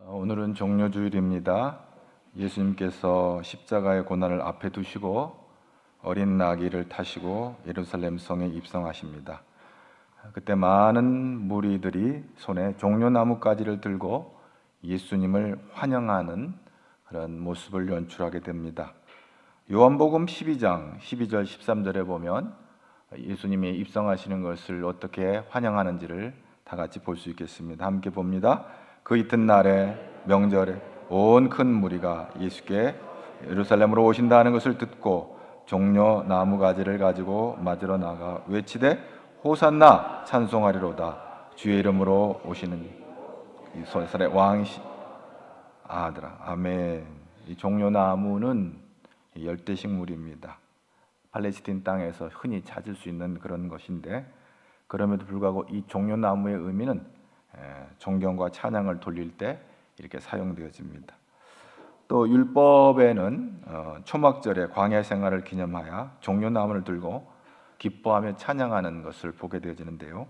오늘은 종료주일입니다. 예수님께서 십자가의 고난을 앞에 두시고 어린 나귀를 타시고 예루살렘 성에 입성하십니다. 그때 많은 무리들이 손에 종려나무가지를 들고 예수님을 환영하는 그런 모습을 연출하게 됩니다. 요한복음 12장 12절 13절에 보면 예수님이 입성하시는 것을 어떻게 환영하는지를 다 같이 볼 수 있겠습니다. 함께 봅니다. 그 이튿날에 명절에 온 큰 무리가 예수께 예루살렘으로 오신다는 것을 듣고 종려 나무가지를 가지고 맞으러 나가 외치되 호산나 찬송하리로다. 주의 이름으로 오시는 이스라엘의 왕이시 아들아. 아멘. 이 종려 나무는 열대식물입니다. 팔레스틴 땅에서 흔히 찾을 수 있는 그런 것인데, 그럼에도 불구하고 이 종려나무의 의미는 존경과 찬양을 돌릴 때 이렇게 사용되어집니다. 또 율법에는 초막절에 광야 생활을 기념하여 종려나무를 들고 기뻐하며 찬양하는 것을 보게 되어지는데요.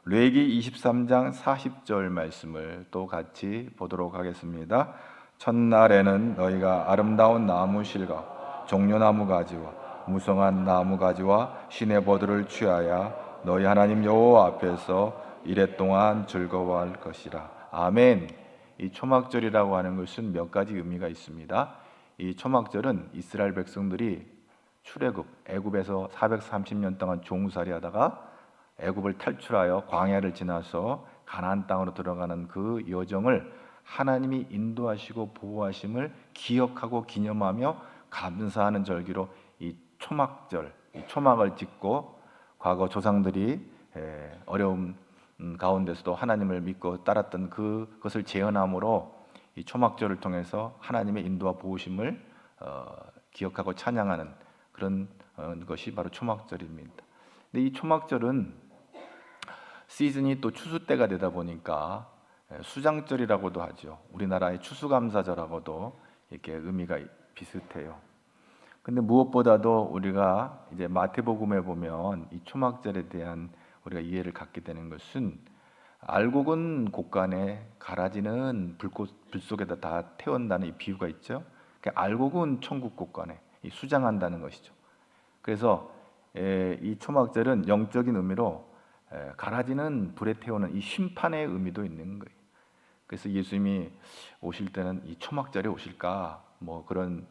레위기 23장 40절 말씀을 또 같이 보도록 하겠습니다. 첫날에는 너희가 아름다운 나무 실과 종려나무 가지와 무성한 나무 가지와 시내버드를 취하여 너희 하나님 여호와 앞에서 이레 동안 즐거워할 것이라. 아멘. 이 초막절이라고 하는 것은 몇 가지 의미가 있습니다. 이 초막절은 이스라엘 백성들이 출애굽, 애굽에서 430년 동안 종살이하다가 애굽을 탈출하여 광야를 지나서 가나안 땅으로 들어가는 그 여정을 하나님이 인도하시고 보호하심을 기억하고 기념하며 감사하는 절기로 이 초막절, 이 초막을 짓고 과거 조상들이 어려움 가운데서도 하나님을 믿고 따랐던 그것을 재현함으로 이 초막절을 통해서 하나님의 인도와 보호심을 기억하고 찬양하는 그런 것이 바로 초막절입니다. 근데 이 초막절은 시즌이 또 추수 때가 되다 보니까 수장절이라고도 하죠. 우리나라의 추수감사절하고도 이렇게 의미가 비슷해요. 근데 무엇보다도 우리가 이제 마태복음에 보면 이 초막절에 대한 우리가 이해를 갖게 되는 것은 알곡은 곡간에 가라지는 불 속에다 다 태운다는 이 비유가 있죠. 그러니까 알곡은 천국 곡간에 수장한다는 것이죠. 그래서 이 초막절은 영적인 의미로 가라지는 불에 태우는 이 심판의 의미도 있는 거예요. 그래서 예수님이 오실 때는 이 초막절에 오실까 뭐 그런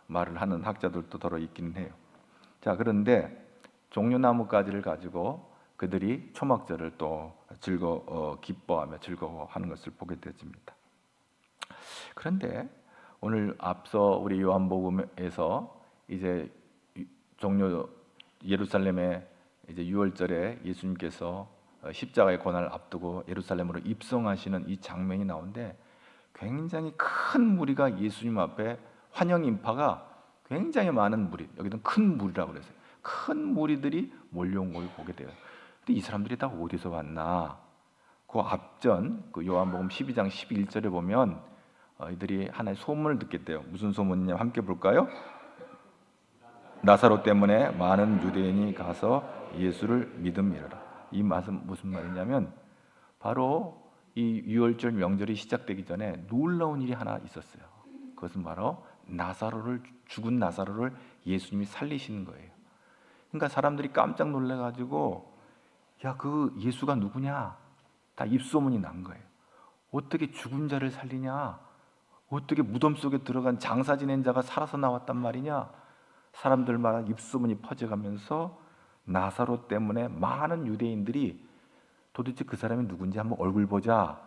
말을 하는 학자들도 더러 있기는 해요. 자, 그런데 종려나무가지를 가지고 그들이 초막절을 또 기뻐하며 즐거워하는 것을 보게 되집니다. 그런데 오늘 앞서 우리 요한복음에서 이제 종려 예루살렘에 이제 6월절에 예수님께서 십자가의 고난을 앞두고 예루살렘으로 입성하시는 이 장면이 나오는데, 굉장히 큰 무리가 예수님 앞에 환영 인파가 굉장히 많은 무리, 여기는 큰 무리라고 그랬어요. 큰 무리들이 몰려온 걸 보게 돼요. 근데 이 사람들이 다 어디서 왔나? 그 앞전 그 요한복음 12장 11절에 보면 이들이 하나의 소문을 듣게 돼요. 무슨 소문이냐? 함께 볼까요? 나사로 때문에 많은 유대인이 가서 예수를 믿음이라. 이 말은 무슨 말이냐면 바로 이 유월절 명절이 시작되기 전에 놀라운 일이 하나 있었어요. 그것은 바로 죽은 나사로를 예수님이 살리시는 거예요. 그러니까 사람들이 깜짝 놀래가지고 야, 그 예수가 누구냐? 다 입소문이 난 거예요. 어떻게 죽은 자를 살리냐? 어떻게 무덤 속에 들어간 장사 지낸 자가 살아서 나왔단 말이냐? 사람들마다 입소문이 퍼져가면서 나사로 때문에 많은 유대인들이 도대체 그 사람이 누군지 한번 얼굴 보자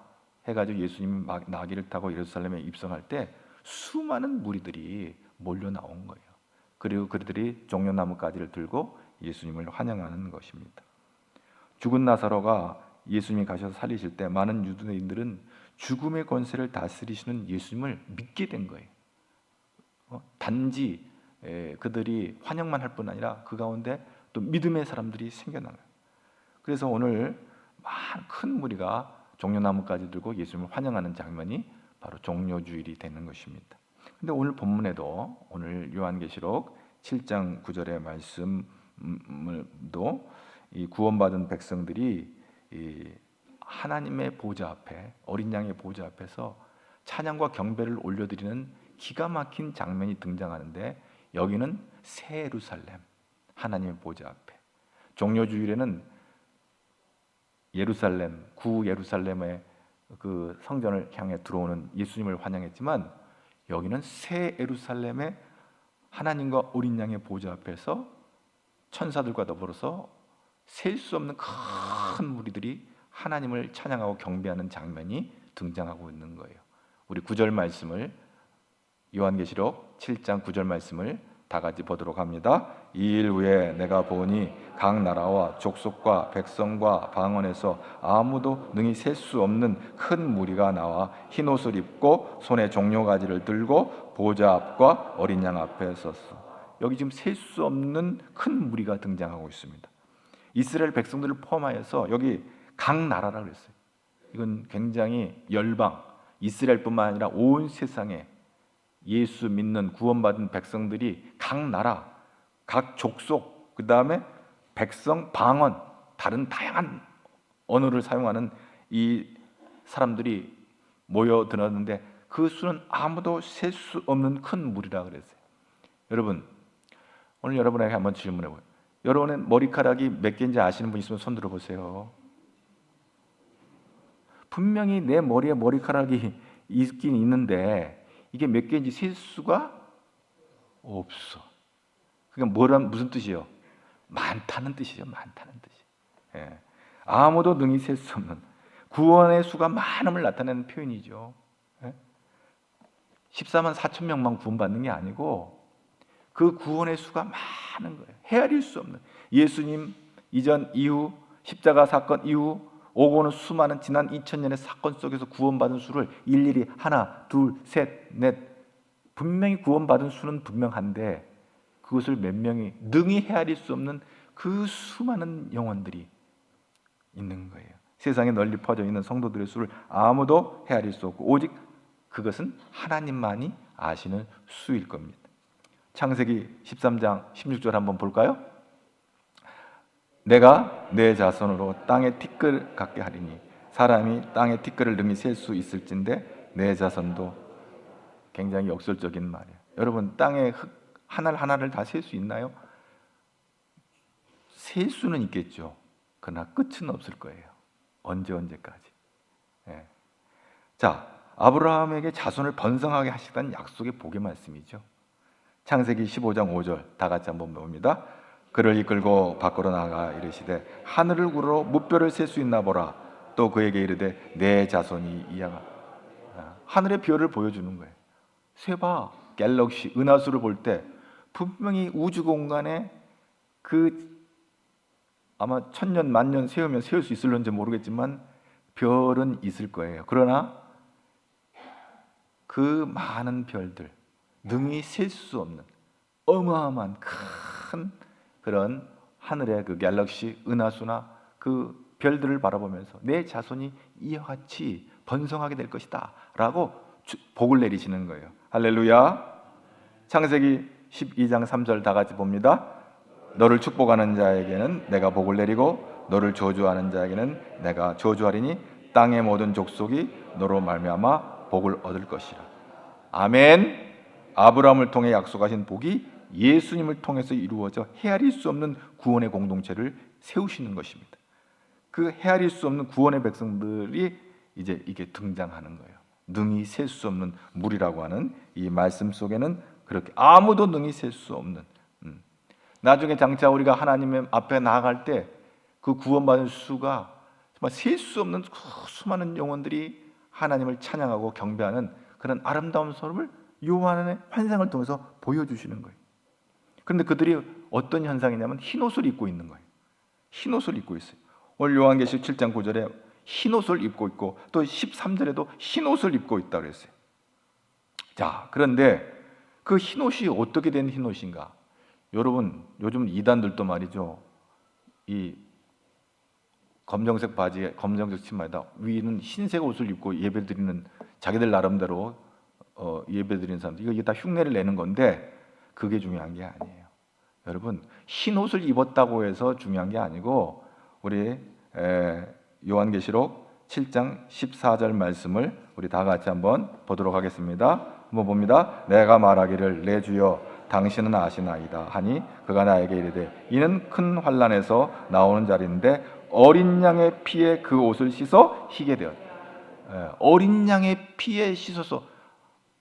해가지고 예수님이 막 나귀를 타고 예루살렘에 입성할 때 수많은 무리들이 몰려 나온 거예요. 그리고 그들이 종려나무가지를 들고 예수님을 환영하는 것입니다. 죽은 나사로가 예수님이 가셔서 살리실 때 많은 유대인들은 죽음의 권세를 다스리시는 예수님을 믿게 된 거예요. 단지 그들이 환영만 할 뿐 아니라 그 가운데 또 믿음의 사람들이 생겨나요. 그래서 오늘 큰 무리가 종려나무까지 들고 예수님을 환영하는 장면이 바로 종려주일이 되는 것입니다. 근데 오늘 본문에도 오늘 요한계시록 7장 9절의 말씀도 이 구원받은 백성들이 이 하나님의 보좌 앞에, 어린 양의 보좌 앞에서 찬양과 경배를 올려드리는 기가 막힌 장면이 등장하는데, 여기는 새 예루살렘, 하나님의 보좌 앞에, 종려주일에는 예루살렘, 구 예루살렘의 그 성전을 향해 들어오는 예수님을 환영했지만, 여기는 새 예루살렘의 하나님과 어린 양의 보좌 앞에서 천사들과 더불어서 셀 수 없는 큰 무리들이 하나님을 찬양하고 경배하는 장면이 등장하고 있는 거예요. 우리 9절 말씀을, 요한계시록 7장 9절 말씀을 다 같이 보도록 합니다. 이 일 후에 내가 보니 각 나라와 족속과 백성과 방언에서 아무도 능히 셀 수 없는 큰 무리가 나와 흰 옷을 입고 손에 종려가지를 들고 보좌 앞과 어린 양 앞에 섰어. 여기 지금 셀 수 없는 큰 무리가 등장하고 있습니다. 이스라엘 백성들을 포함하여서 여기 각 나라라 그랬어요. 이건 굉장히 열방, 이스라엘뿐만 아니라 온 세상에 예수 믿는 구원받은 백성들이 각 나라, 각 족속, 그 다음에 백성, 방언, 다른 다양한 언어를 사용하는 이 사람들이 모여들었는데, 그 수는 아무도 셀 수 없는 큰 무리라 그랬어요. 여러분, 오늘 여러분에게 한번 질문해 보세요. 여러분의 머리카락이 몇 개인지 아시는 분 있으면 손 들어보세요. 분명히 내 머리에 머리카락이 있긴 있는데 이게 몇 개인지 셀 수가 없어. 그게 무슨 뜻이요? 많다는 뜻이죠. 많다는 뜻이. 예. 아무도 능히 셀 수 없는 구원의 수가 많음을 나타내는 표현이죠. 예? 14만 4천 명만 구원받는 게 아니고 그 구원의 수가 많은 거예요. 헤아릴 수 없는. 예수님 이전 이후, 십자가 사건 이후 오고 오는 수많은 지난 2000년의 사건 속에서 구원받은 수를 일일이 하나, 둘, 셋, 넷, 분명히 구원받은 수는 분명한데 그것을 몇 명이 능히 헤아릴 수 없는 그 수많은 영혼들이 있는 거예요. 세상에 널리 퍼져 있는 성도들의 수를 아무도 헤아릴 수 없고 오직 그것은 하나님만이 아시는 수일 겁니다. 창세기 13장 16절 한번 볼까요? 내가 내 자손으로 땅의 티끌 같게 하리니 사람이 땅의 티끌을 능히 셀 수 있을진데 내 자손도. 굉장히 역설적인 말이에요. 여러분, 땅의 흙 하나를 다 셀 수 있나요? 셀 수는 있겠죠. 그러나 끝은 없을 거예요. 언제까지. 예. 자, 아브라함에게 자손을 번성하게 하시다는 약속의 복의 말씀이죠. 창세기 15장 5절 다 같이 한번 봅니다. 그를 이끌고 밖으로 나가 이르시되 하늘을 구러 무뼈를 셀 수 있나 보라. 또 그에게 이르되 내 자손이 이하가. 하늘의 별을 보여주는 거예요. 세봐, 갤럭시, 은하수를 볼 때 분명히 우주 공간에 그 아마 천년 만년 세우면 세울 수 있을런지 모르겠지만 별은 있을 거예요. 그러나 그 많은 별들, 능히 셀 수 없는 어마어마한 큰 그런 하늘의 그 갤럭시, 은하수나 그 별들을 바라보면서 내 자손이 이와 같이 번성하게 될 것이다 라고 복을 내리시는 거예요. 할렐루야. 창세기 12장 3절 다 같이 봅니다. 너를 축복하는 자에게는 내가 복을 내리고 너를 저주하는 자에게는 내가 저주하리니 땅의 모든 족속이 너로 말미암아 복을 얻을 것이라. 아멘. 아브라함을 통해 약속하신 복이 예수님을 통해서 이루어져 헤아릴 수 없는 구원의 공동체를 세우시는 것입니다. 그 헤아릴 수 없는 구원의 백성들이 이제 이게 등장하는 거예요. 능히 셀 수 없는 무리라고 하는 이 말씀 속에는 그렇게 아무도 능히 셀 수 없는, 나중에 장차 우리가 하나님의 앞에 나아갈 때 그 구원받은 수가 정말 셀 수 없는 수많은 영혼들이 하나님을 찬양하고 경배하는 그런 아름다운 소름을 요한의 환상을 통해서 보여주시는 거예요. 그런데 그들이 어떤 현상이냐면 흰 옷을 입고 있는 거예요. 흰 옷을 입고 있어요. 오늘 요한계시록 7장 9절에 흰 옷을 입고 있고 또 13절에도 흰 옷을 입고 있다고 그랬어요. 자, 그런데 그 흰 옷이 어떻게 된 흰 옷인가? 여러분, 요즘 이단들도 말이죠. 이 검정색 바지에 검정색 치마에다 위는 흰색 옷을 입고 예배드리는, 자기들 나름대로 예배드리는 사람들, 이게 다 흉내를 내는 건데 그게 중요한 게 아니에요. 여러분, 흰 옷을 입었다고 해서 중요한 게 아니고 우리 요한계시록 7장 14절 말씀을 우리 다 같이 한번 보도록 하겠습니다. 한번 봅니다. 내가 말하기를 내 주여 당신은 아시나이다 하니 그가 나에게 이르되 이는 큰 환난에서 나오는 자리인데 어린 양의 피에 그 옷을 씻어 희게 되었다. 어린 양의 피에 씻어서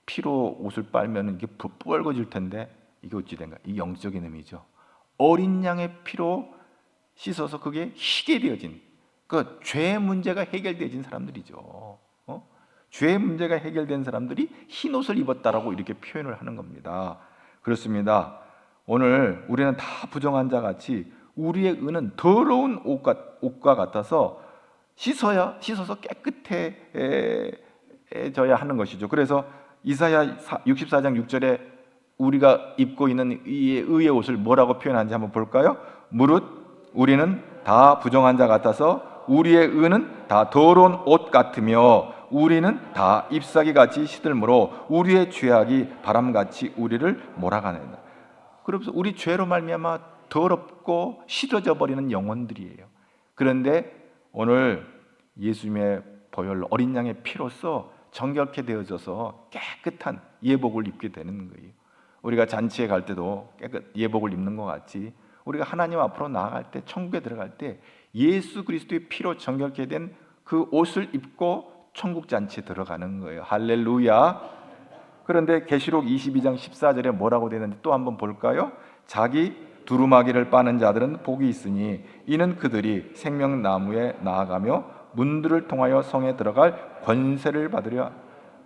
피로 옷을 빨면 이게 뻘거질 텐데 이게 어찌 된가? 이 영적인 의미죠. 어린 양의 피로 씻어서 그게 희게 되어진, 그 죄의 문제가 해결되어진 사람들이죠. 죄의 문제가 해결된 사람들이 흰 옷을 입었다라고 이렇게 표현을 하는 겁니다. 그렇습니다. 오늘 우리는 다 부정한 자 같이 우리의 의는 더러운 옷과 같아서 씻어서 깨끗해져야 하는 것이죠. 그래서 이사야 64장 6절에 우리가 입고 있는 이 의의 옷을 뭐라고 표현하는지 한번 볼까요? 무릇 우리는 다 부정한 자 같아서 우리의 의는 다 더러운 옷 같으며 우리는 다 잎사귀같이 시들므로 우리의 죄악이 바람같이 우리를 몰아가느니라. 그러면서 우리 죄로 말미암아 더럽고 시들어져 버리는 영혼들이에요. 그런데 오늘 예수님의 보혈로 어린 양의 피로써 정결케 되어져서 깨끗한 예복을 입게 되는 거예요. 우리가 잔치에 갈 때도 예복을 입는 것 같이 우리가 하나님 앞으로 나아갈 때, 천국에 들어갈 때 예수 그리스도의 피로 정결케 된 그 옷을 입고 천국 잔치에 들어가는 거예요. 할렐루야. 그런데 계시록 22장 14절에 뭐라고 되는지 또 한번 볼까요? 자기 두루마기를 빠는 자들은 복이 있으니 이는 그들이 생명나무에 나아가며 문들을 통하여 성에 들어갈 권세를 받으려.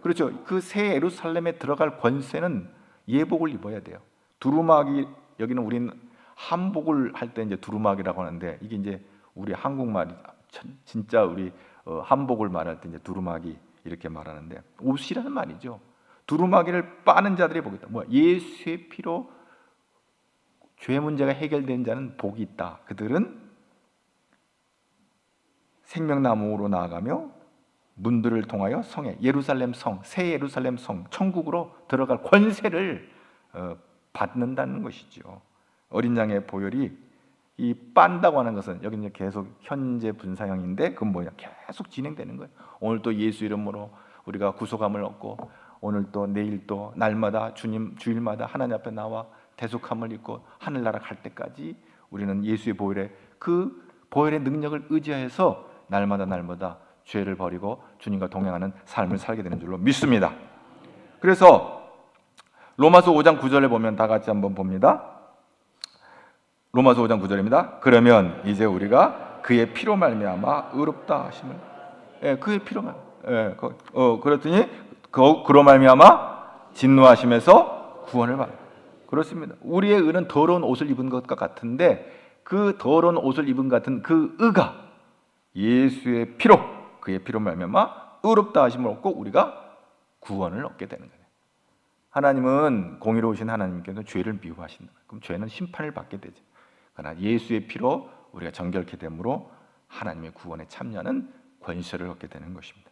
그렇죠. 그 새 예루살렘에 들어갈 권세는 예복을 입어야 돼요. 두루마기, 여기는 우리는 한복을 할 때 이제 두루마기라고 하는데 이게 이제 우리 한국말이 진짜 우리 한복을 말할 때 이제 두루마기 이렇게 말하는데 옷이라는 말이죠. 두루마기를 빠는 자들이 복이 있다. 예수의 피로 죄 문제가 해결된 자는 복이 있다. 그들은 생명나무로 나아가며 문들을 통하여 성에, 예루살렘 성, 새 예루살렘 성, 천국으로 들어갈 권세를 받는다는 것이죠. 어린 양의 보혈이 이 빤다고 하는 것은 여기 이제 계속 현재 분사형인데 그건 뭐냐? 계속 진행되는 거예요. 오늘 또 예수 이름으로 우리가 구속함을 얻고 오늘 또 내일 또 날마다 주일마다 하나님 앞에 나와 대속함을 입고 하늘나라 갈 때까지 우리는 예수의 보혈에 그 보혈의 능력을 의지해서 날마다 죄를 버리고 주님과 동행하는 삶을 살게 되는 줄로 믿습니다. 그래서 로마서 5장 9절에 보면 다 같이 한번 봅니다. 로마서 5장 9절입니다. 그러면 이제 우리가 그의 피로 말미암아 의롭다 하심을, 그의 피로만, 그랬더니 그로 말미암아 진노하심에서 구원을 받아. 그렇습니다. 우리의 의는 더러운 옷을 입은 것과 같은데 그 더러운 옷을 입은 같은 그 의가 예수의 피로, 그의 피로 말미암아 의롭다 하심을 얻고 우리가 구원을 얻게 되는 거예요. 하나님은 공의로우신 하나님께서 죄를 미워하신다. 그럼 죄는 심판을 받게 되죠. 그러나 예수의 피로 우리가 정결케 됨으로 하나님의 구원에 참여하는 권세를 얻게 되는 것입니다.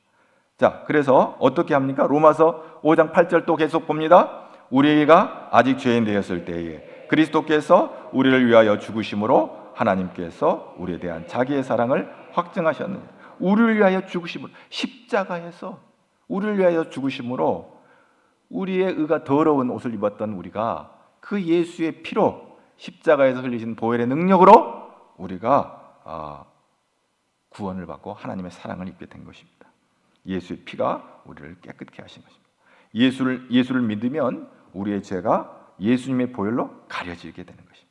자, 그래서 어떻게 합니까? 로마서 5장 8절 또 계속 봅니다. 우리가 아직 죄인 되었을 때에 그리스도께서 우리를 위하여 죽으심으로 하나님께서 우리에 대한 자기의 사랑을 확증하셨느니, 우리를 위하여 죽으심으로, 십자가에서 우리를 위하여 죽으심으로 우리의 의가 더러운 옷을 입었던 우리가 그 예수의 피로 십자가에서 흘리신 보혈의 능력으로 우리가 구원을 받고 하나님의 사랑을 입게 된 것입니다. 예수의 피가 우리를 깨끗게 하신 것입니다. 예수를 믿으면 우리의 죄가 예수님의 보혈로 가려지게 되는 것입니다.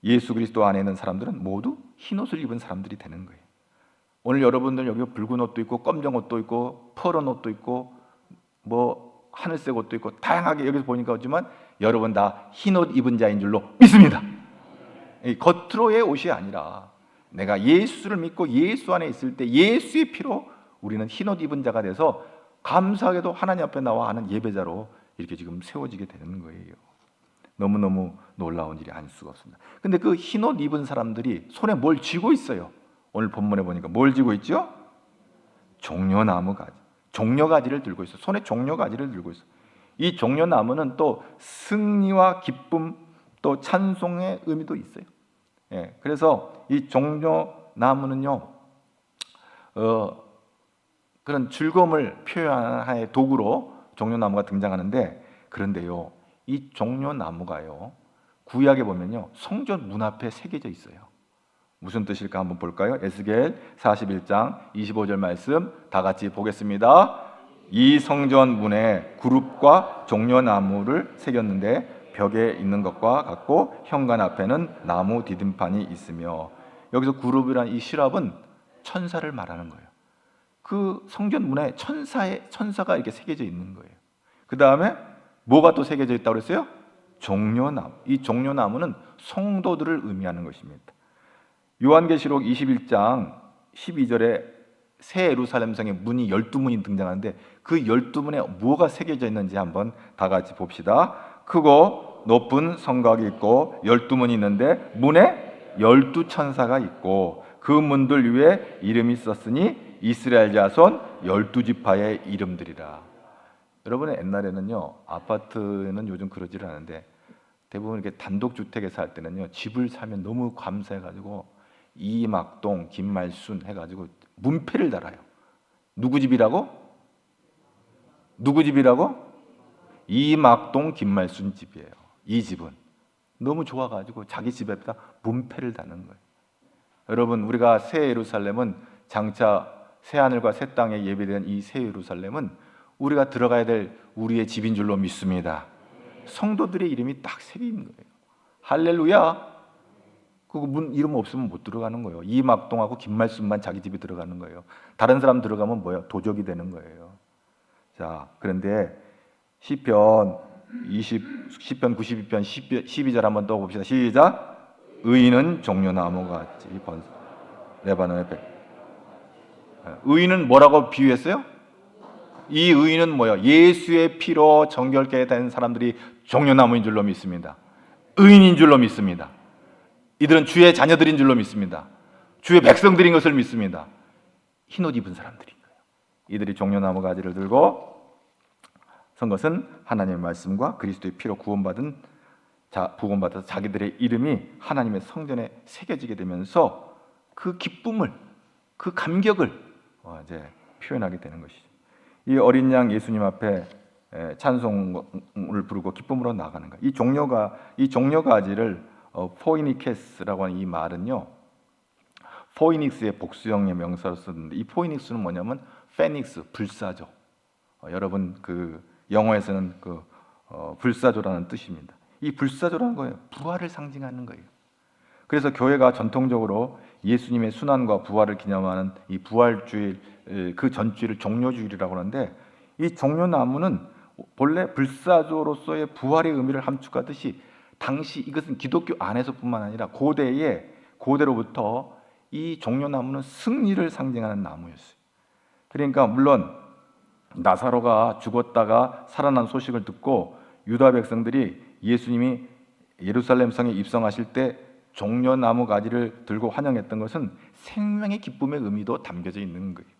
예수 그리스도 안에 있는 사람들은 모두 흰 옷을 입은 사람들이 되는 거예요. 오늘 여러분들 여기 붉은 옷도 있고 검정 옷도 있고 퍼런 옷도 있고 뭐 하늘색 옷도 있고 다양하게 여기서 보니까 없지만 여러분 다 흰 옷 입은 자인 줄로 믿습니다. 겉으로의 옷이 아니라 내가 예수를 믿고 예수 안에 있을 때 예수의 피로 우리는 흰 옷 입은 자가 돼서 감사하게도 하나님 앞에 나와 하는 예배자로 이렇게 지금 세워지게 되는 거예요. 너무너무 놀라운 일이 아닐 수가 없습니다. 근데 그 흰 옷 입은 사람들이 손에 뭘 쥐고 있어요. 오늘 본문에 보니까 뭘 쥐고 있죠? 종려나무 가지, 종려가지를 들고 있어. 손에 종려가지를 들고 있어. 이 종려나무는 또 승리와 기쁨, 또 찬송의 의미도 있어요. 그래서 이 종려나무는요, 그런 즐거움을 표현하는 하나의 도구로 종려나무가 등장하는데, 그런데요, 이 종려나무가요, 구약에 보면요, 성전 문 앞에 새겨져 있어요. 무슨 뜻일까 한번 볼까요? 에스겔 41장 25절 말씀 다 같이 보겠습니다. 이 성전 문에 그룹과 종려나무를 새겼는데 벽에 있는 것과 같고 현관 앞에는 나무 디딤판이 있으며, 여기서 그룹이란 이 시랍은 천사를 말하는 거예요. 그 성전 문에 천사가 이렇게 새겨져 있는 거예요. 그 다음에 뭐가 또 새겨져 있다고 그랬어요? 종려나무. 이 종려나무는 성도들을 의미하는 것입니다. 요한계시록 21장 12절에 새 예루살렘 성에 문이 12문이 등장하는데, 그 12문에 뭐가 새겨져 있는지 한번 다 같이 봅시다. 크고 높은 성곽이 있고 12문이 있는데 문에 12천사가 있고 그 문들 위에 이름이 썼으니 이스라엘 자손 12지파의 이름들이라. 여러분, 옛날에는요, 아파트는 요즘 그러지를 않은데 대부분 이렇게 단독주택에 살 때는요, 집을 사면 너무 감사해가지고 이막동, 김말순 해가지고 문패를 달아요. 누구 집이라고? 누구 집이라고? 이막동, 김말순 집이에요. 이 집은 너무 좋아가지고 자기 집에다 문패를 다는 거예요. 여러분, 우리가 새 예루살렘은 장차 새 하늘과 새 땅에 예비된 이 새 예루살렘은 우리가 들어가야 될 우리의 집인 줄로 믿습니다. 성도들의 이름이 딱 새긴 거예요. 할렐루야. 그거 문 이름 없으면 못 들어가는 거예요. 이막동하고 김말순만 자기 집에 들어가는 거예요. 다른 사람 들어가면 뭐예요? 도적이 되는 거예요. 자, 그런데 시편 92편 12절 한번 더 봅시다. 시작. 의인은 종려나무 같이 레바논의 백. 의인은 뭐라고 비유했어요? 이 의인은 뭐예요? 예수의 피로 정결케 된 사람들이 종려나무인 줄로 믿습니다. 의인인 줄로 믿습니다. 이들은 주의 자녀들인 줄로 믿습니다. 주의 백성들인 것을 믿습니다. 흰옷 입은 사람들인 거예요. 이들이 종려나무 가지를 들고 선 것은 하나님의 말씀과 그리스도의 피로 구원받아서 자기들의 이름이 하나님의 성전에 새겨지게 되면서 그 기쁨을, 그 감격을 이제 표현하게 되는 것이죠. 이 어린 양 예수님 앞에 찬송을 부르고 기쁨으로 나가는 거예요. 이 종려가지를 포이니케스라고 하는 이 말은요, 포이닉스의 복수형의 명사로 쓰는데, 이 포이닉스는 뭐냐면 페닉스, 불사조. 여러분, 그 영어에서는 그 불사조라는 뜻입니다. 이 불사조라는 거예요. 부활을 상징하는 거예요. 그래서 교회가 전통적으로 예수님의 순환과 부활을 기념하는 이 부활주일, 그 전주일을 종려주일이라고 하는데, 이 종려나무는 본래 불사조로서의 부활의 의미를 함축하듯이 당시 이것은 기독교 안에서뿐만 아니라 고대로부터 이 종려나무는 승리를 상징하는 나무였어요. 그러니까 물론 나사로가 죽었다가 살아난 소식을 듣고 유다 백성들이 예수님이 예루살렘 성에 입성하실 때 종려나무 가지를 들고 환영했던 것은 생명의 기쁨의 의미도 담겨져 있는 거예요.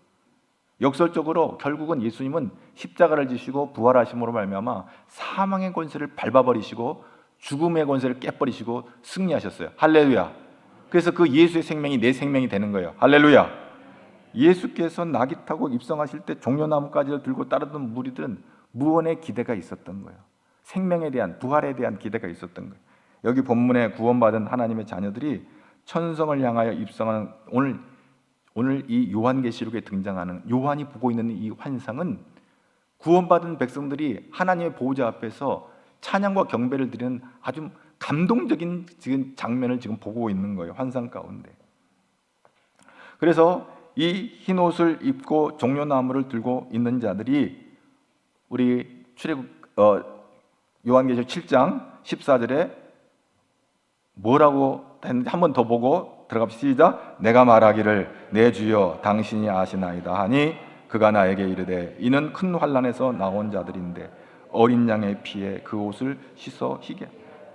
역설적으로 결국은 예수님은 십자가를 지시고 부활하심으로 말미암아 사망의 권세를 밟아버리시고 죽음의 권세를 깨버리시고 승리하셨어요. 할렐루야. 그래서 그 예수의 생명이 내 생명이 되는 거예요. 할렐루야. 예수께서 낙이 타고 입성하실 때 종려나무까지를 들고 따르던 무리들은 무언의 기대가 있었던 거예요. 생명에 대한, 부활에 대한 기대가 있었던 거예요. 여기 본문에 구원받은 하나님의 자녀들이 천성을 향하여 입성하는 오늘 이 요한계시록에 등장하는, 요한이 보고 있는 이 환상은 구원받은 백성들이 하나님의 보호자 앞에서 찬양과 경배를 드리는 아주 감동적인 지금 장면을 지금 보고 있는 거예요. 환상 가운데. 그래서 이 흰 옷을 입고 종려나무를 들고 있는 자들이 우리 요한계시록 7장 14절에 뭐라고 했는지 한 번 더 보고 들어갑시다. 시작. 내가 말하기를 내 주여 당신이 아시나이다 하니 그가 나에게 이르되 이는 큰 환난에서 나온 자들인데 어린 양의 피에 그 옷을 씻어 희게.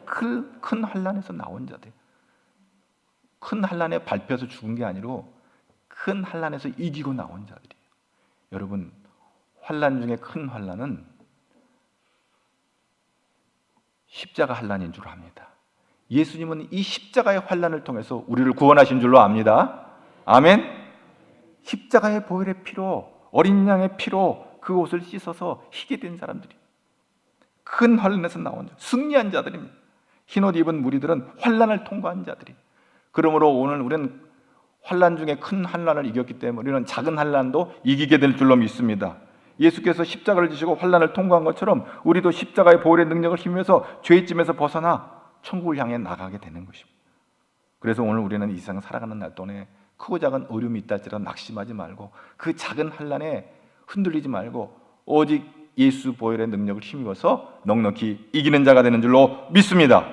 큰 환난에서 나온 자들, 큰 환난에 밟혀서 죽은 게 아니고 큰 환난에서 이기고 나온 자들이에요. 여러분, 환난 중에 큰 환난은 십자가 환난인 줄 압니다. 예수님은 이 십자가의 환난을 통해서 우리를 구원하신 줄로 압니다. 아멘. 십자가의 보혈의 피로, 어린 양의 피로 그 옷을 씻어서 희게 된 사람들이, 큰 환란에서 나온 자, 승리한 자들입니다. 흰옷 입은 무리들은 환란을 통과한 자들이. 그러므로 오늘 우리는 환란 중에 큰 환란을 이겼기 때문에 우리는 작은 환란도 이기게 될 줄로 믿습니다. 예수께서 십자가를 지시고 환란을 통과한 것처럼 우리도 십자가의 보혈의 능력을 힘입어서 죄짐에서 벗어나 천국을 향해 나가게 되는 것입니다. 그래서 오늘 우리는 이 세상 살아가는 날 동안에 크고 작은 어려움이 있다 할지라도 낙심하지 말고 그 작은 환란에 흔들리지 말고 오직 예수 보혈의 능력을 힘입어서 넉넉히 이기는 자가 되는 줄로 믿습니다.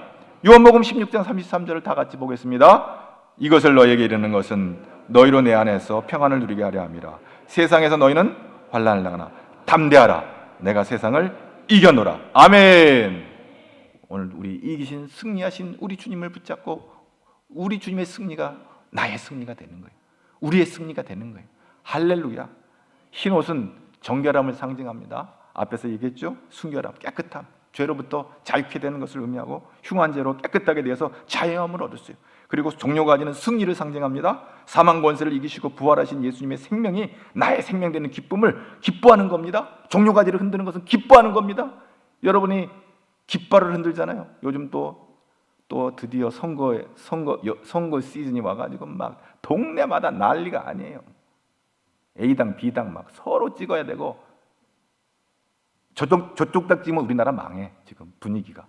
요한복음 16장 33절을 다 같이 보겠습니다. 이것을 너희에게 이르는 것은 너희로 내 안에서 평안을 누리게 하려 함이라. 세상에서 너희는 환난을 당하나 담대하라. 내가 세상을 이겨노라. 아멘. 오늘 우리 이기신 승리하신 우리 주님을 붙잡고 우리 주님의 승리가 나의 승리가 되는 거예요. 우리의 승리가 되는 거예요. 할렐루야. 흰옷은 정결함을 상징합니다. 앞에서 얘기했죠. 순결함, 깨끗함, 죄로부터 자유케 되는 것을 의미하고 흉한 죄로 깨끗하게 되어서 자유함을 얻었어요. 그리고 종려가지는 승리를 상징합니다. 사망 권세를 이기시고 부활하신 예수님의 생명이 나의 생명 되는 기쁨을 기뻐하는 겁니다. 종려가지를 흔드는 것은 기뻐하는 겁니다. 여러분이 깃발을 흔들잖아요. 요즘 또 드디어 선거 시즌이 와가지고 막 동네마다 난리가 아니에요. A당 B당 막 서로 찍어야 되고 저쪽 딱 찍으면 우리나라 망해. 지금 분위기가.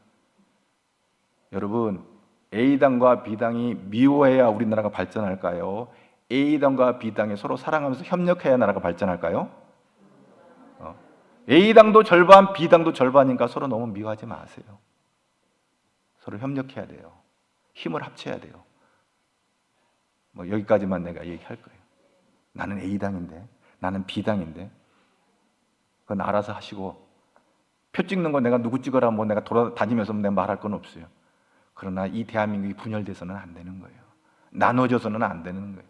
여러분, A당과 B당이 미워해야 우리나라가 발전할까요? A당과 B당이 서로 사랑하면서 협력해야 나라가 발전할까요? A당도 절반, B당도 절반이니까 서로 너무 미워하지 마세요. 서로 협력해야 돼요. 힘을 합쳐야 돼요. 여기까지만 내가 얘기할 거예요. 나는 A당인데, 나는 B당인데, 그건 알아서 하시고, 표 찍는 거 내가 누구 찍어라 내가 돌아다니면서 내가 말할 건 없어요. 그러나 이 대한민국이 분열돼서는 안 되는 거예요. 나눠져서는 안 되는 거예요.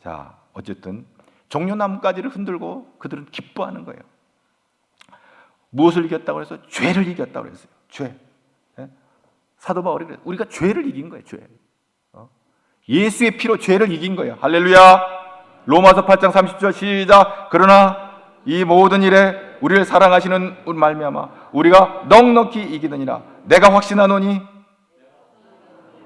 자, 어쨌든 종려나무가지를 흔들고 그들은 기뻐하는 거예요. 무엇을 이겼다고 해서 죄를 이겼다고 했어요. 죄. 사도 바울이 그래요. 우리가 죄를 이긴 거예요. 죄. 예수의 피로 죄를 이긴 거예요. 할렐루야. 로마서 8장 30절 시작. 그러나 이 모든 일에 우리를 사랑하시는 말미암아 우리가 넉넉히 이기느니라. 내가 확신하노니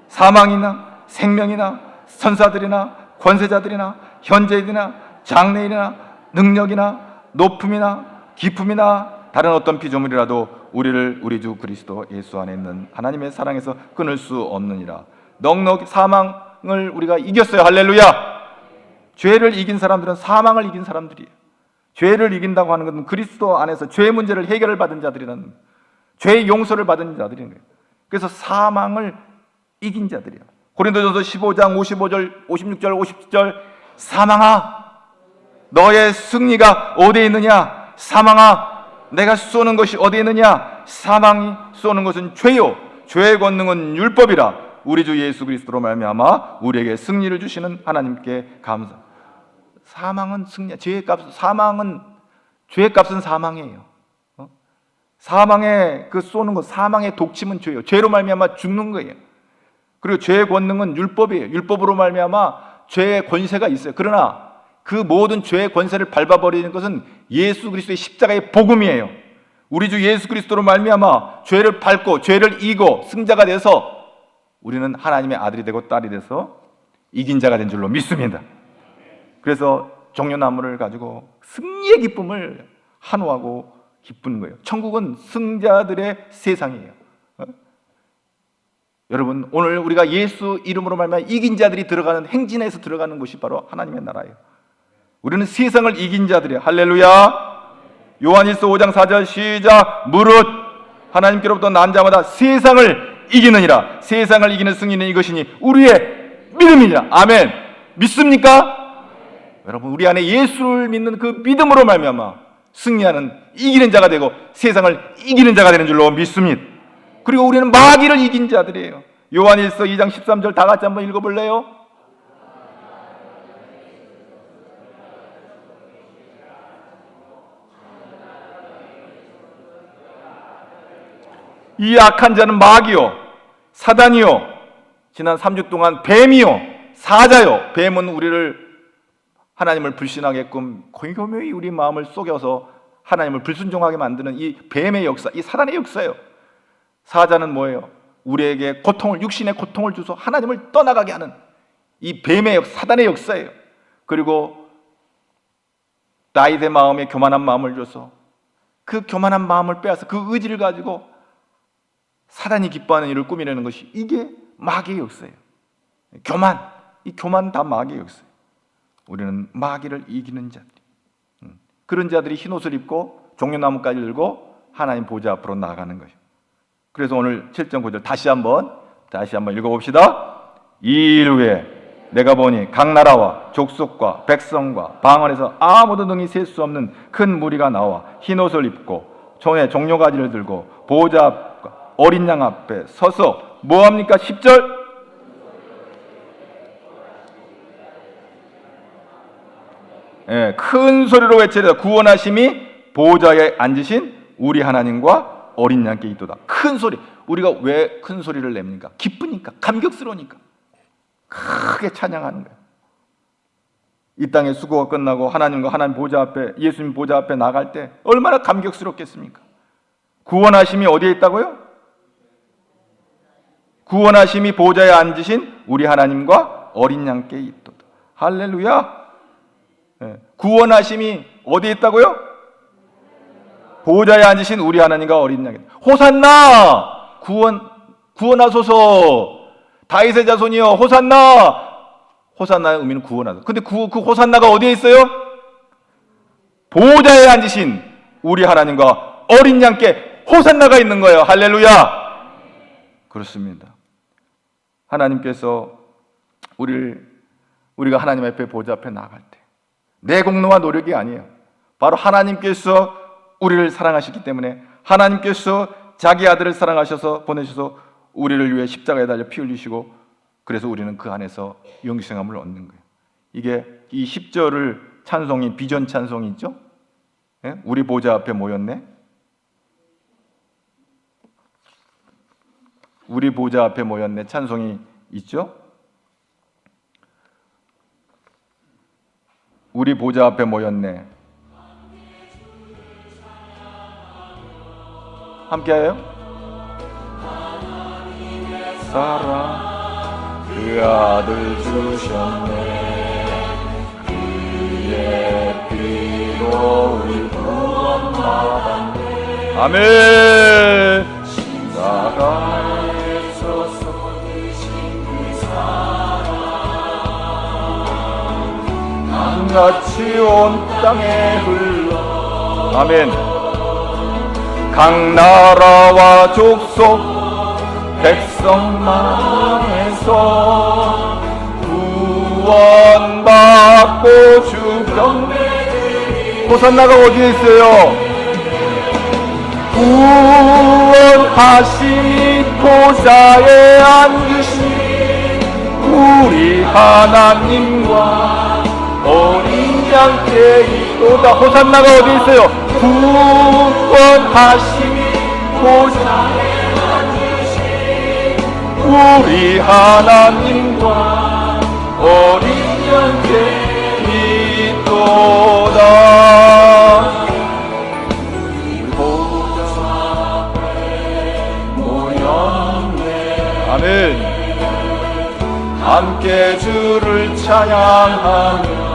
사망이나 생명이나 선사들이나 권세자들이나 현재일이나 장래일이나 능력이나 높음이나 깊음이나 다른 어떤 피조물이라도 우리를 우리 주 그리스도 예수 안에 있는 하나님의 사랑에서 끊을 수 없느니라. 넉넉히 사망을 우리가 이겼어요. 할렐루야. 죄를 이긴 사람들은 사망을 이긴 사람들이에요. 죄를 이긴다고 하는 것은 그리스도 안에서 죄의 문제를 해결을 받은 자들이라는 거예요. 죄의 용서를 받은 자들인 거예요. 그래서 사망을 이긴 자들이에요. 고린도전서 15장 55절, 56절, 57절 사망아 너의 승리가 어디에 있느냐? 사망아 내가 쏘는 것이 어디에 있느냐? 사망이 쏘는 것은 죄요 죄의 권능은 율법이라. 우리 주 예수 그리스도로 말미암아 우리에게 승리를 주시는 하나님께 감사. 사망은 승리, 사망은 죄의 값은 사망이에요. 사망의 그 쏘는 것, 사망의 독침은 죄예요. 죄로 말미암아 죽는 거예요. 그리고 죄의 권능은 율법이에요. 율법으로 말미암아 죄의 권세가 있어요. 그러나 그 모든 죄의 권세를 밟아버리는 것은 예수 그리스도의 십자가의 복음이에요. 우리 주 예수 그리스도로 말미암아 죄를 밟고 죄를 이기고 승자가 돼서 우리는 하나님의 아들이 되고 딸이 돼서 이긴 자가 된 줄로 믿습니다. 그래서 종려나무를 가지고 승리의 기쁨을 한호하고 기쁘는 거예요. 천국은 승자들의 세상이에요. 여러분, 오늘 우리가 예수 이름으로 말미암아 이긴 자들이 들어가는 행진에서 들어가는 곳이 바로 하나님의 나라예요. 우리는 세상을 이긴 자들이에요. 할렐루야. 요한일서 5장 4절 시작. 무릇 하나님께로부터 난 자마다 세상을 이기느니라. 세상을 이기는 승리는 이것이니 우리의 믿음이니라. 아멘. 믿습니까? 여러분, 우리 안에 예수를 믿는 그 믿음으로 말미암아 승리하는 이기는 자가 되고 세상을 이기는 자가 되는 줄로 믿습니다. 그리고 우리는 마귀를 이긴 자들이에요. 요한일서 2장 13절 다 같이 한번 읽어볼래요? 이 악한 자는 마귀요 사단이요 지난 3주 동안 뱀이요 사자요. 뱀은 우리를 하나님을 불신하게끔 교묘히 우리 마음을 속여서 하나님을 불순종하게 만드는 이 뱀의 역사, 이 사단의 역사예요. 사자는 뭐예요? 우리에게 고통을, 육신의 고통을 주서 하나님을 떠나가게 하는 이 뱀의 역사, 사단의 역사예요. 그리고 다윗의 마음에 교만한 마음을 줘서 그 교만한 마음을 빼앗아 그 의지를 가지고 사단이 기뻐하는 일을 꾸미려는 것이, 이게 마귀의 역사예요. 교만, 이 교만 다 마귀의 역사예요. 우리는 마귀를 이기는 자들이, 그런 자들이 흰옷을 입고 종려나무까지 들고 하나님 보좌 앞으로 나아가는 것이요. 그래서 오늘 7절 9절 다시 한번 읽어봅시다. 이 일 후에 내가 보니 각 나라와 족속과 백성과 방언에서 아무도 능히 셀 수 없는 큰 무리가 나와 흰옷을 입고 손에 종려가지를 들고 보좌 앞과 어린 양 앞에 서서 뭐합니까? 10절 큰 소리로 외치리라. 구원하심이 보좌에 앉으신 우리 하나님과 어린 양께 있도다. 큰 소리. 우리가 왜 큰 소리를 냅니까? 기쁘니까, 감격스러우니까 크게 찬양하는 거예요. 이 땅의 수고가 끝나고 하나님과 하나님 보좌 앞에, 예수님 보좌 앞에 나갈 때 얼마나 감격스럽겠습니까? 구원하심이 어디에 있다고요? 구원하심이 보좌에 앉으신 우리 하나님과 어린 양께 있도다. 할렐루야. 구원하심이 어디에 있다고요? 보좌에 앉으신 우리 하나님과 어린 양에. 호산나! 구원하소서. 다윗의 자손이여 호산나! 호산나의 의미는 구원하소서. 근데 그 호산나가 어디에 있어요? 보좌에 앉으신 우리 하나님과 어린 양께 호산나가 있는 거예요. 할렐루야. 그렇습니다. 하나님께서 우리가 하나님 앞에 보좌 앞에 나갈 때 내 공로와 노력이 아니에요. 바로 하나님께서 우리를 사랑하시기 때문에, 하나님께서 자기 아들을 사랑하셔서 보내셔서 우리를 위해 십자가에 달려 피 흘리시고, 그래서 우리는 그 안에서 영생함을 얻는 거예요. 이게 이 10절을 찬송이, 비전 찬송이 있죠? 우리 보좌 앞에 모였네. 우리 보좌 앞에 모였네 찬송이 있죠? 우리 보좌 앞에 모였네. 함께해요? 사랑 그 아들 주셨네. 그의 피로 우리 구원받았네. 아멘. 십자가에서 쏟으신 그 사랑 강같이 온 땅에 흘러. 아멘. 각 나라와 족속 백성만에서 구원받고 주병. 호산나가 어디에 있어요? 구원하심이 보좌에 앉으신 우리 하나님과 어린 양께 있도다. 호산나가 어디 있어요? 구원하심이 보좌에 앉으신 우리 하나님과 어린 양께 있도다. 보좌 앞에 모였네. 아멘. 함께 주를 찬양하며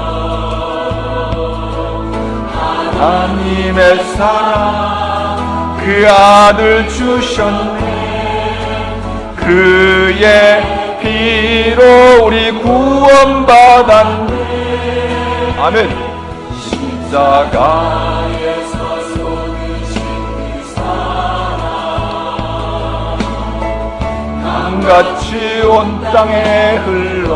하나님의 사랑 그 아들 주셨네. 그의 피로 우리 구원받았네. 아멘. 십자가에서 쏟으신 그 사랑 강같이 온 땅에 흘러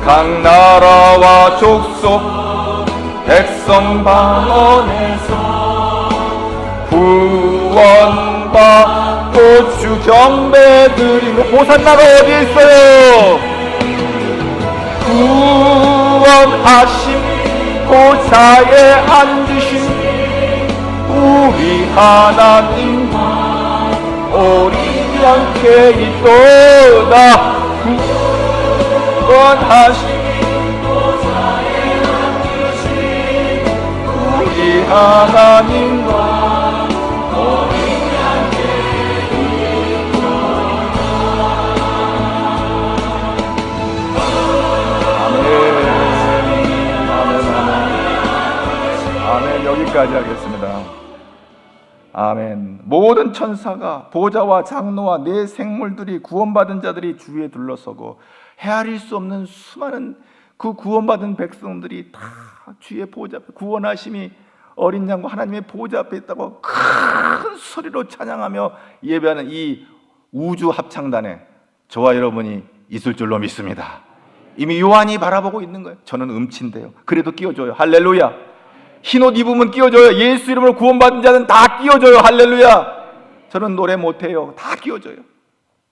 각 나라와 족속 백성 방언에서 구원받고 주 경배드리며. 호산나가 어디에 있어요? 구원하심 보좌에 앉으신 우리 하나님과 어린 양께 있도다. 구원하심 하나님과 아멘. 여기까지 하겠습니다. 아멘. 모든 천사가 보좌와 장로와 내 생물들이 구원받은 자들이 주위에 둘러서고 헤아릴 수 없는 수많은 그 구원받은 백성들이 다 주의 보좌 앞에 구원하심이 어린 양과 하나님의 보좌 앞에 있다고 큰 소리로 찬양하며 예배하는 이 우주 합창단에 저와 여러분이 있을 줄로 믿습니다. 이미 요한이 바라보고 있는 거예요. 저는 음치인데요. 그래도 끼워줘요. 할렐루야. 흰옷 입으면 끼워줘요. 예수 이름으로 구원받은 자는 다 끼워줘요. 할렐루야. 저는 노래 못해요. 다 끼워줘요.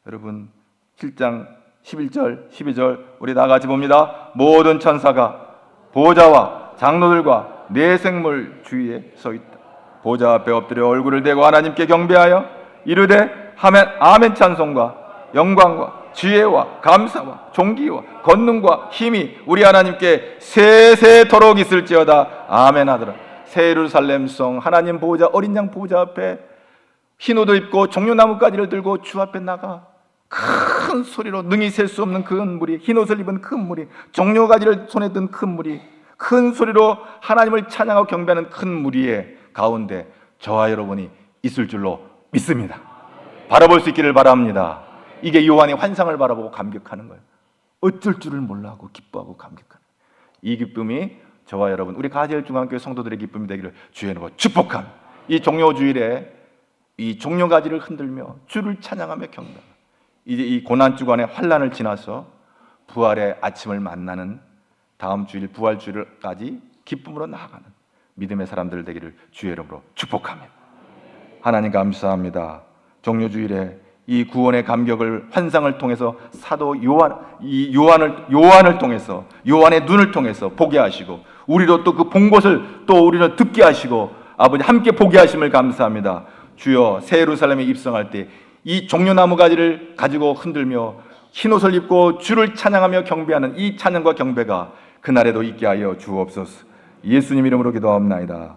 여러분 7장 11절 12절 우리 다 같이 봅니다. 모든 천사가 보좌와 장로들과 네 생물 주위에 서 있다. 보좌 앞에 엎드려 얼굴을 대고 하나님께 경배하여 이르되 아멘 찬송과 영광과 지혜와 감사와 존귀와 권능과 힘이 우리 하나님께 세세토록 있을지어다. 아멘 하더라. 새 예루살렘 성 하나님 보좌 어린 양 보좌 앞에 흰 옷을 입고 종려나무가지를 들고 주 앞에 나가 큰 소리로 능히 셀 수 없는 큰 무리, 흰 옷을 입은 큰 무리, 종려가지를 손에 든 큰 무리, 큰 소리로 하나님을 찬양하고 경배하는 큰 무리의 가운데 저와 여러분이 있을 줄로 믿습니다. 바라볼 수 있기를 바랍니다. 이게 요한이 환상을 바라보고 감격하는 거예요. 어쩔 줄을 몰라하고 기뻐하고 감격하는 이 기쁨이 저와 여러분 우리 가지엘 중앙교회 성도들의 기쁨이 되기를 주의 이름으로 축복합니다. 이 종료주일에 이 종려가지를 흔들며 주를 찬양하며 경배합니다. 이제 이 고난주간의 환난을 지나서 부활의 아침을 만나는 다음 주일 부활주일까지 기쁨으로 나아가는 믿음의 사람들 되기를 주의 이름으로 축복합니다. 하나님 감사합니다. 종료주일에 이 구원의 감격을 환상을 통해서 사도 요한을 통해서 요한의 눈을 통해서 보게 하시고 우리도 또 그 본 것을 또 우리는 듣게 하시고 아버지 함께 보게 하심을 감사합니다. 주여 새 예루살렘에 입성할 때 이 종려나무 가지를 가지고 흔들며 흰옷을 입고 주를 찬양하며 경배하는 이 찬양과 경배가 그날에도 있게 하여 주옵소서. 예수님 이름으로 기도하옵나이다.